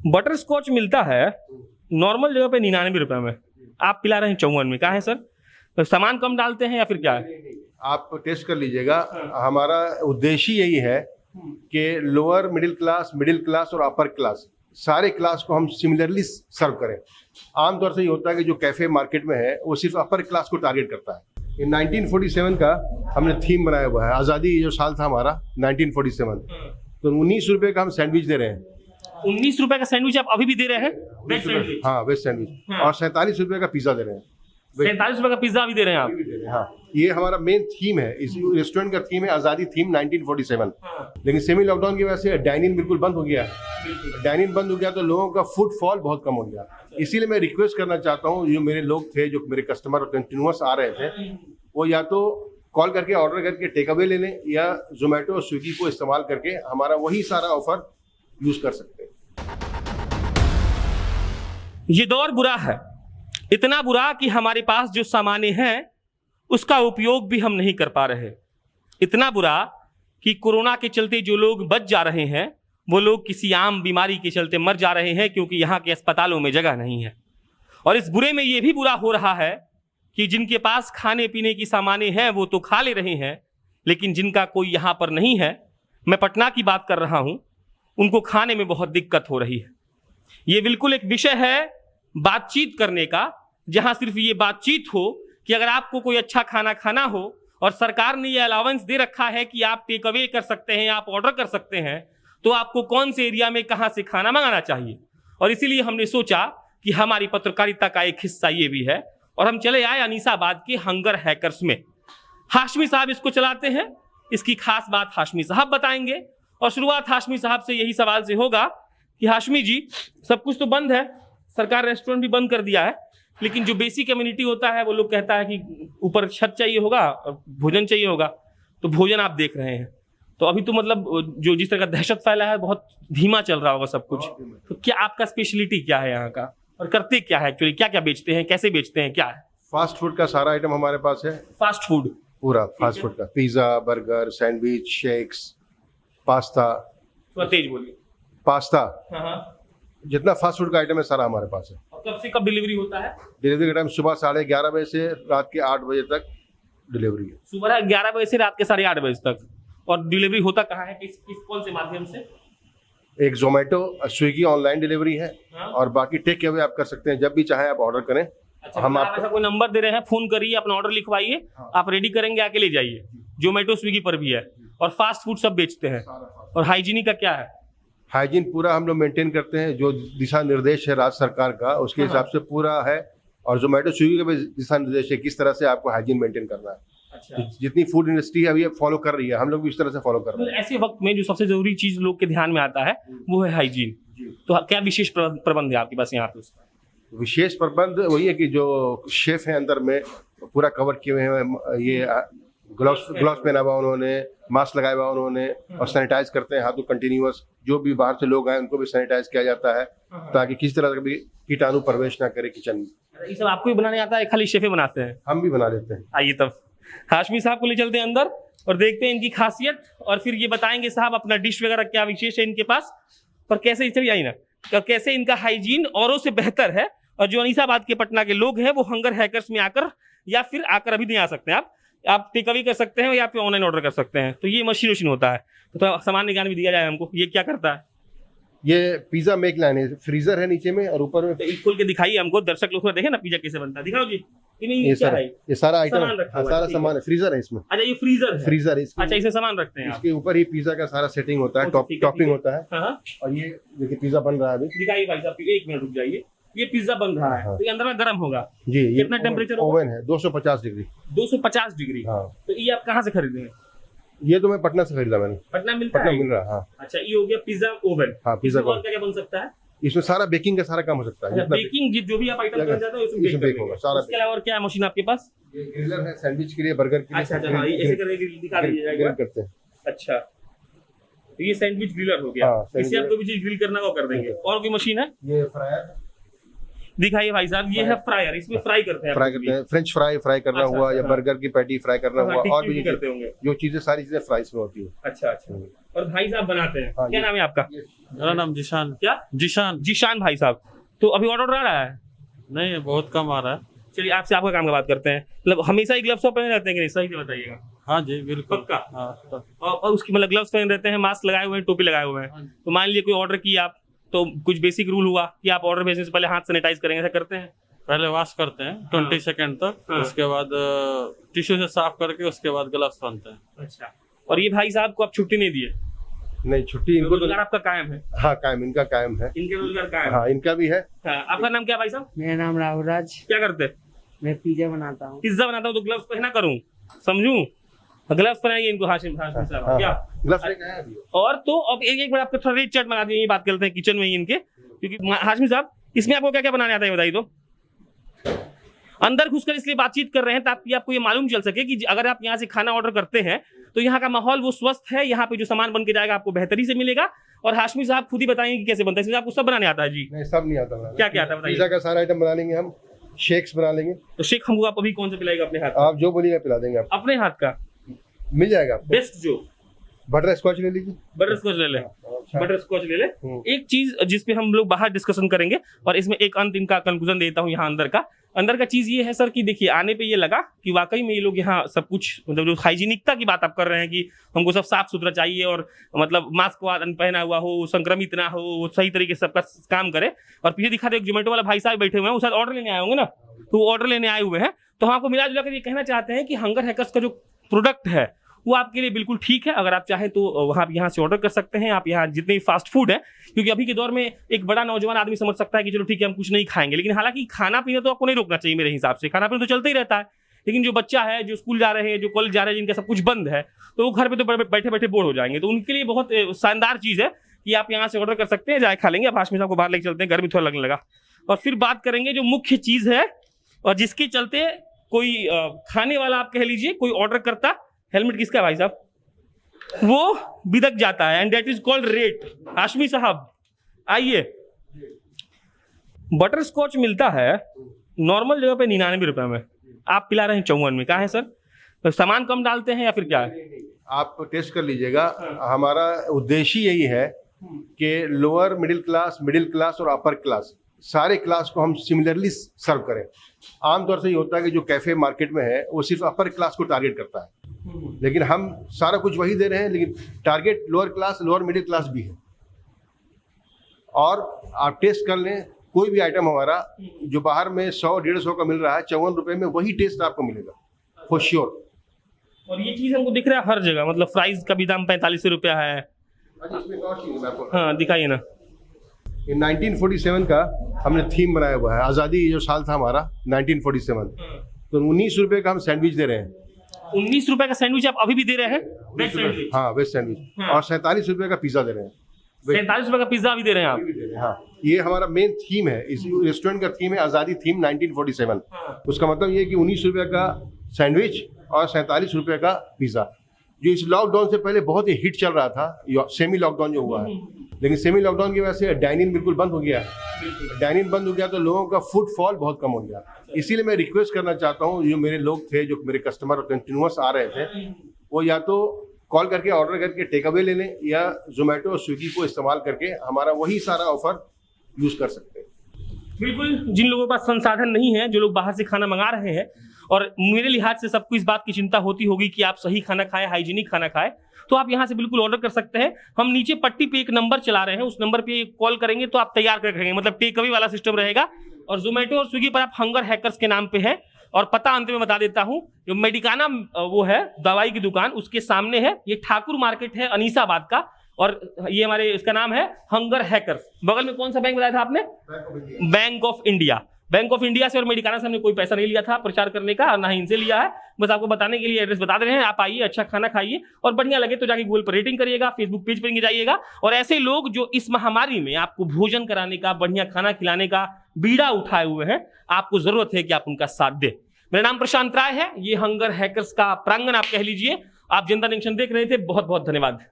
Butter scotch मिलता है normal जगह पे 99 रुपए में, आप पिला रहे हैं 54 में। कहा है सर, तो सामान कम डालते हैं या फिर क्या है? आप टेस्ट कर लीजिएगा। हमारा उद्देश्य यही है कि लोअर मिडिल क्लास और अपर क्लास सारे क्लास को हम सिमिलरली सर्व करें। आमतौर से ये होता है कि जो कैफे मार्केट में है वो सिर्फ अपर क्लास को टारगेट करता है। ये 1947 का हमने थीम बनाया हुआ है, आज़ादी जो साल था हमारा 1947, तो 19 रुपए का हम सैंडविच दे रहे हैं। 19 रुपए का सैंडविच आप अभी भी दे रहे हैं? Veg sandwich? हाँ, वेज सैंडविच। और 47 रुपए का पिज्जा दे रहे हैं। 47 रुपए का पिज्जा भी दे रहे हैं आप? हाँ, ये हमारा मेन थीम है। इस रेस्टोरेंट का थीम है आज़ादी थीम 1947। लेकिन सेमी लॉकडाउन की वजह से डाइनिंग बिल्कुल बंद हो गया। डाइनिंग बंद हो गया तो लोगों का फुटफॉल बहुत कम हो गया। इसीलिए मैं रिक्वेस्ट करना चाहता हूँ, जो मेरे लोग थे, जो मेरे कस्टमर कंटिन्यूअस आ रहे थे, वो या तो कॉल करके ऑर्डर करके टेक अवे ले लें या जोमेटो और स्विगी को इस्तेमाल करके हमारा वही सारा ऑफर यूज कर सकते हैं। ये दौर बुरा है, इतना बुरा कि हमारे पास जो सामान्य हैं उसका उपयोग भी हम नहीं कर पा रहे। इतना बुरा कि कोरोना के चलते जो लोग बच जा रहे हैं वो लोग किसी आम बीमारी के चलते मर जा रहे हैं, क्योंकि यहाँ के अस्पतालों में जगह नहीं है। और इस बुरे में ये भी बुरा हो रहा है कि जिनके पास खाने पीने की सामानें हैं वो तो खा ले रहे हैं, लेकिन जिनका कोई यहाँ पर नहीं है, मैं पटना की बात कर रहा हूँ, उनको खाने में बहुत दिक्कत हो रही है। ये बिल्कुल एक विषय है बातचीत करने का, जहाँ सिर्फ ये बातचीत हो कि अगर आपको कोई अच्छा खाना खाना हो और सरकार ने ये अलाउंस दे रखा है कि आप टेक अवे कर सकते हैं, आप ऑर्डर कर सकते हैं, तो आपको कौन से एरिया में कहाँ से खाना मंगाना चाहिए। और इसीलिए हमने सोचा कि हमारी पत्रकारिता का एक हिस्सा ये भी है और हम चले आए अनीसाबाद के हंगर हैकर्स में। हाशमी साहब इसको चलाते हैं, इसकी खास बात हाशमी साहब बताएंगे। और शुरुआत हाशमी साहब से यही सवाल से होगा कि हाशमी जी, सब कुछ तो बंद है, सरकार रेस्टोरेंट भी बंद कर दिया है, लेकिन जो बेसिक कम्युनिटी होता है वो लोग कहता है कि ऊपर छत चाहिए होगा और भोजन चाहिए होगा, तो भोजन आप देख रहे हैं। तो अभी तो मतलब जो जिस तरह का दहशत फैला है, बहुत धीमा चल रहा होगा सब कुछ। तो क्या आपका स्पेशलिटी क्या है यहाँ का, और करते क्या है एक्चुअली, क्या क्या बेचते हैं, कैसे बेचते हैं, क्या है? फास्ट फूड का सारा आइटम हमारे पास है। Fast food? पूरा फास्ट फूड का, pizza, burger, sandwich, shakes, pasta. तेज बोलिए। पास्ता, हाँ। जितना फास्ट फूड का आइटम है सारा हमारे पास है। और कब से कब डिलीवरी होता है? डिलीवरी का टाइम सुबह 11:30 बजे से रात के 8 बजे तक डिलीवरी है। सुबह 11 बजे से रात के 8:30 बजे तक। और डिलीवरी होता कहाँ है, किस कौन से माध्यम से? एक जोमेटो, स्विगी ऑनलाइन डिलीवरी है। हाँ? और बाकी टेक अवे आप कर सकते हैं, जब भी चाहें आप ऑर्डर करें। अच्छा, हम आप ऐसा कोई नंबर दे रहे हैं, फोन करिए, अपना ऑर्डर लिखवाइए, आप रेडी करेंगे, आके ले जाइए। जोमेटो स्विगी पर भी है। और फास्ट फूड सब बेचते हैं। और हाइजीनिक का क्या है? हाइजीन पूरा हम लोग मेंटेन करते हैं, जो दिशा निर्देश है राज्य सरकार का उसके हिसाब से पूरा है। और जोमेटो स्विगी का भी दिशा निर्देश है किस तरह से आपको हाइजीन मेंटेन करना है। अच्छा। तो जितनी फूड इंडस्ट्री है अभी फॉलो कर रही है, हम लोग भी इस तरह से फॉलो कर रहे हैं। ऐसे वक्त में जो सबसे जरूरी चीज लोग के ध्यान में आता है वो है हाइजीन। तो क्या विशेष प्रबंध है आपके पास यहाँ पे? विशेष प्रबंध वही है कि जो शेफ है अंदर में पूरा कवर किए हुए हैं, ये ग्लव्स पहना हुआ उन्होंने, मास्क लगाया हुआ उन्होंने, और सैनिटाइज करते हैं हाथों कंटिन्यूअस। जो भी बाहर से लोग आए उनको भी सैनिटाइज किया जाता है ताकि किसी तरह का भी कीटाणु प्रवेश ना करे किचन में। ये सब आपको ही बनाने आता है, खाली शेफे बनाते हैं? हम भी बना लेते हैं। आइए तब हाशमी साहब को ले चलते हैं अंदर और देखते हैं इनकी खासियत, और फिर ये बताएंगे साहब अपना डिश वगैरह क्या विशेष है इनके पास, और कैसे चलिए आई ना, कैसे इनका हाइजीन औरों से बेहतर है। और जो अनीसाबाद के पटना के लोग हैं वो हंगर हैकर्स में आकर, या फिर आकर अभी नहीं आ सकते हैं, आप टेक अवे कर सकते हैं या फिर ऑनलाइन ऑर्डर कर सकते हैं। तो ये मशीन होता है, तो सामान्य ज्ञान भी दिया जाए हमको। ये क्या करता है? ये पिज्जा मेक लाइन है, फ्रीजर है नीचे में और ऊपर में। तो खोल के दिखाइए हमको, दर्शक लोग देखे ना पिज्जा कैसे बनता है, दिखाओ जी। ये सारा आइटम है, सारा सामान है, फ्रीजर है इसमें। अच्छा, ये फ्रीजर है। अच्छा, इसमें सामान रखते हैं। इसके ऊपर ही पिज्जा का सारा सेटिंग होता है, टॉपिंग होता है। और ये देखिए पिज्जा बन रहा है अभी। दिखाइए भाई साहब, 1 मिनट रुक जाइए। ये पिज्जा बन रहा है। तो ये अंदर में गर्म होगा जी। ये कितना टेम्परेचर? ओवन है 250 डिग्री। 250 डिग्री। हाँ। तो ये आप कहाँ से खरीदे हैं? ये तो मैं पटना से खरीदा मैंने। पटना मिलता है? मिल रहा। हाँ। अच्छा, ये हो गया पिज्जा ओवन। हाँ, पिज्जा और क्या बन सकता है इसमें? सारा बेकिंग का सारा काम हो सकता है। बेकिंग जो भी आप आइटम करना चाहते हो इसमें बेक होगा सारा। इसके अलावा और क्या मशीन आपके पास? ये ग्रिलर है, सैंडविच के लिए, बर्गर के लिए। अच्छा, ऐसे करके दिखा दीजिएगा। करते हैं। अच्छा, तो ये सैंडविच ग्रिलर हो गया। इससे आप कोई भी चीज ग्रिल करना वो कर देंगे। और कोई मशीन है? ये फ्रायर। दिखाइए भाई साहब, ये है फ्रायर, इसमें फ्राई करते हैं। फ्राई करते हैं, फ्रेंच फ्राई करना अच्छा, हुआ या हाँ। बर्गर की पैटी फ्राई करना हाँ, हुआ, और टिक्की भी करते होंगे। जो चीजें सारी चीजें फ्राइज में होती है। अच्छा अच्छा, और भाई साहब बनाते हैं। हाँ, क्या नाम है आपका? मेरा नाम जिशान। क्या? जिशान। जीशान भाई साहब। तो अभी ऑर्डर आ रहा है? नहीं, बहुत कम आ रहा है। चलिए आपसे आपका काम का बात करते हैं। मतलब हमेशा ही ग्लव्स पहने रहते हैं कि नहीं, सही से बताइएगा। हाँ जी, बिल्कुल। पक्का? हाँ, तो और उसकी मतलब ग्लव्स पहने रहते हैं, मास्क लगाए हुए हैं, टोपी लगाए हुए हैं। तो मान लीजिए कोई ऑर्डर किया आप, तो कुछ बेसिक रूल हुआ कि आप ऑर्डर भेजने से पहले हाथ सैनिटाइज करेंगे, ऐसा करते हैं? पहले वॉश करते हैं 20 सेकंड तक, हाँ। उसके बाद टिश्यू से साफ करके उसके बाद ग्लव्स पहनते हैं। अच्छा। और ये भाई साहब को आप छुट्टी नहीं दिए? नहीं, छुट्टी इनको तो रोजगार आपका कायम है? हाँ कायम, इनका कायम है। इनके रोजगार कायम है? हाँ इनका भी है। हाँ, आपका नाम क्या भाई साहब? मेरा नाम राहुल राज। क्या करते हैं? मैं पिज्जा बनाता हूँ। पिज्जा बनाता हूँ तो ग्लव्स पहना करूँ, समझूं? ग्लव्स पहनाइए इनको। हाशिम साहब हाँ, क्या? ग्लव्स लेके आए अभी। और तो अब एक बार आपको थोड़ा रेट चार्ट बना दिए, ये बात करते हैं किचन में ही इनके, क्योंकि हाशमी साहब इसमें आपको क्या क्या बनाने आता है बताइए तो। अंदर घुसकर इसलिए बातचीत कर रहे हैं ताकि आपको ये मालूम चल सके कि अगर आप यहाँ से खाना ऑर्डर करते हैं तो यहाँ का माहौल वो स्वस्थ है, यहाँ पे जो सामान बन के जाएगा आपको बेहतरी से मिलेगा। और हाशमी साहब खुद ही बताएंगे कि कैसे बनता है, इसमें आपको सब बनाने आता है जी? नहीं, सब नहीं आता बनाना। क्या क्या आता है बताइए? पिज्जा का सारा आइटम बना लेंगे हम, शेक्स बना लेंगे। तो शेख हमको आप अभी कौन सा पिलाएगा अपने हाथ का? आप जो बोलिएगा पिला देंगे, आप अपने हाथ का मिल जाएगा आपको। बेस्ट जो बटर स्कॉच ले लीजिए। बटर स्कॉच ले ले, अच्छा। बटर स्कॉच ले ले। हम्म। एक चीज जिसपे हम लोग बाहर डिस्कशन करेंगे और इसमें एक अंत इनका कंक्लूजन देता हूँ यहाँ अंदर का चीज ये है सर कि देखिए आने पे ये लगा कि वाकई में ये लोग यहाँ सब कुछ मतलब जो हाइजीनिकता की बात आप कर रहे हैं कि हमको सब साफ सुथरा चाहिए और मतलब मास्क पहना हुआ हो, संक्रमित ना हो, वो सही तरीके से सबका काम करे। और पीछे दिखा दो एक जोमेटो वाला भाई साहब बैठे हुए हैं, वो शायद ऑर्डर लेने आए होंगे ना, तो वो ऑर्डर लेने आए हुए हैं। तो हम आपको मिला जुला कर ये कहना चाहते हैं कि हंगर हैकर्स का जो प्रोडक्ट है वो आपके लिए बिल्कुल ठीक है। अगर आप चाहें तो वहाँ आप यहाँ से ऑर्डर कर सकते हैं। आप यहाँ जितने भी फास्ट फूड है, क्योंकि अभी के दौर में एक बड़ा नौजवान आदमी समझ सकता है कि चलो ठीक है हम कुछ नहीं खाएंगे, लेकिन हालांकि खाना पीना तो आपको नहीं रोकना चाहिए मेरे हिसाब से, खाना पीना तो चलता ही रहता है। लेकिन जो बच्चा है, जो स्कूल जा रहे हैं, जो कॉलेज जा रहे हैं, जिनका सब कुछ बंद है, तो वो घर पे तो बैठे बैठे बोर हो जाएंगे। तो उनके लिए बहुत शानदार चीज़ है कि आप यहाँ से ऑर्डर कर सकते हैं, जाए खा लेंगे। अब हाशमी साहब को बाहर लेके चलते हैं, गर्मी थोड़ा लगने लगा। और फिर बात करेंगे जो मुख्य चीज़ है और जिसके चलते कोई खाने वाला आप कह लीजिए कोई ऑर्डर करता, हेलमेट किसका है भाई साहब, वो बिदक जाता है, and that is called rate. Hashmi साहब आइए, बटर स्कॉच मिलता है नॉर्मल जगह पे 99 रुपए में, आप पिला रहे हैं 54 में। कहा है सर, तो सामान कम डालते हैं या फिर क्या है? आप टेस्ट कर लीजिएगा। हमारा उद्देश्य यही है कि लोअर मिडिल क्लास और अपर क्लास सारे क्लास को हम सिमिलरली सर्व करें। आमतौर से ये होता है कि जो कैफे मार्केट में है वो सिर्फ अपर क्लास को टारगेट करता है, लेकिन हम सारा कुछ वही दे रहे हैं, लेकिन टारगेट लोअर मिडिल क्लास भी है। और आप टेस्ट कर लें, कोई भी आइटम हमारा जो बाहर में 100-150 का मिल रहा है, 54 रुपए में वही टेस्ट आपको मिलेगा फॉर श्योर। और ये चीज हमको दिख रहा है हर जगह, मतलब फ्राइज का भी दाम 45 रुपया है। हाँ दिखाइए ना। ये 1947 का हमने थीम बनाया हुआ है, आज़ादी जो साल था हमारा 1947। तो 19 रुपए का हम सैंडविच दे रहे हैं। 19 रुपए का सैंडविच आप अभी भी दे रहे हैं? Veg sandwich. हाँ, वेज सैंडविच। हाँ। और 47 रुपए का पिज्जा दे रहे हैं। 47 रुपए का पिज्जा भी दे रहे हैं आप? हाँ, ये हमारा मेन थीम है, इस रेस्टोरेंट का थीम है आज़ादी थीम 1947। उसका मतलब ये है कि 19 रुपए का सैंडविच और 47 रुपए का पिज्जा, जो इस लॉकडाउन से पहले बहुत ही हिट चल रहा था, सेमी लॉकडाउन जो हुआ है। लेकिन सेमी लॉकडाउन की वजह से डाइनिंग बिल्कुल बंद हो गया। डाइनिंग बंद हो गया तो लोगों का फुटफॉल बहुत कम हो गया। इसीलिए मैं रिक्वेस्ट करना चाहता हूँ, जो मेरे लोग थे, जो मेरे कस्टमर कंटिन्यूअस आ रहे थे, वो या तो कॉल करके ऑर्डर करके टेक अवे ले लें या जोमेटो और स्विगी को इस्तेमाल करके हमारा वही सारा ऑफर यूज कर सकते हैं। बिल्कुल, जिन लोगों के पास संसाधन नहीं है, जो लोग बाहर से खाना मंगा रहे हैं, और मेरे लिहाज से सबको इस बात की चिंता होती होगी कि आप सही खाना खाएं, हाइजीनिक खाना खाएं, तो आप यहाँ से बिल्कुल ऑर्डर कर सकते हैं। हम नीचे पट्टी पे एक नंबर चला रहे हैं, उस नंबर पे कॉल करेंगे तो आप तैयार कर रखेंगे, मतलब टेक अवे वाला सिस्टम रहेगा। और जोमेटो और स्विगी पर आप हंगर हैकर्स के नाम पे है। और पता अंत में बता देता हूँ, जो मेडिकाना वो है दवाई की दुकान, उसके सामने है। ये ठाकुर मार्केट है अनीसाबाद का, और ये हमारे इसका नाम है हंगर हैकर्स। बगल में कौन सा बैंक बताया था आपने? Bank of India. Bank of India से और मेडिकाना से हमने कोई पैसा नहीं लिया था प्रचार करने का, और ना ही इनसे लिया है। बस आपको बताने के लिए एड्रेस बता दे रहे हैं। आप आइए, अच्छा खाना खाइए, और बढ़िया लगे तो जाके गूगल पर रेटिंग करिएगा, फेसबुक पेज पर जाइएगा। और ऐसे लोग जो इस महामारी में आपको भोजन कराने का, बढ़िया खाना खिलाने का बीड़ा उठाए हुए हैं, आपको जरूरत है कि आप उनका साथ दें। मेरा नाम प्रशांत राय है, ये हंगर हैकर्स का प्रांगण आप कह लीजिए। आप जनता जंक्शन देख रहे थे, बहुत बहुत धन्यवाद।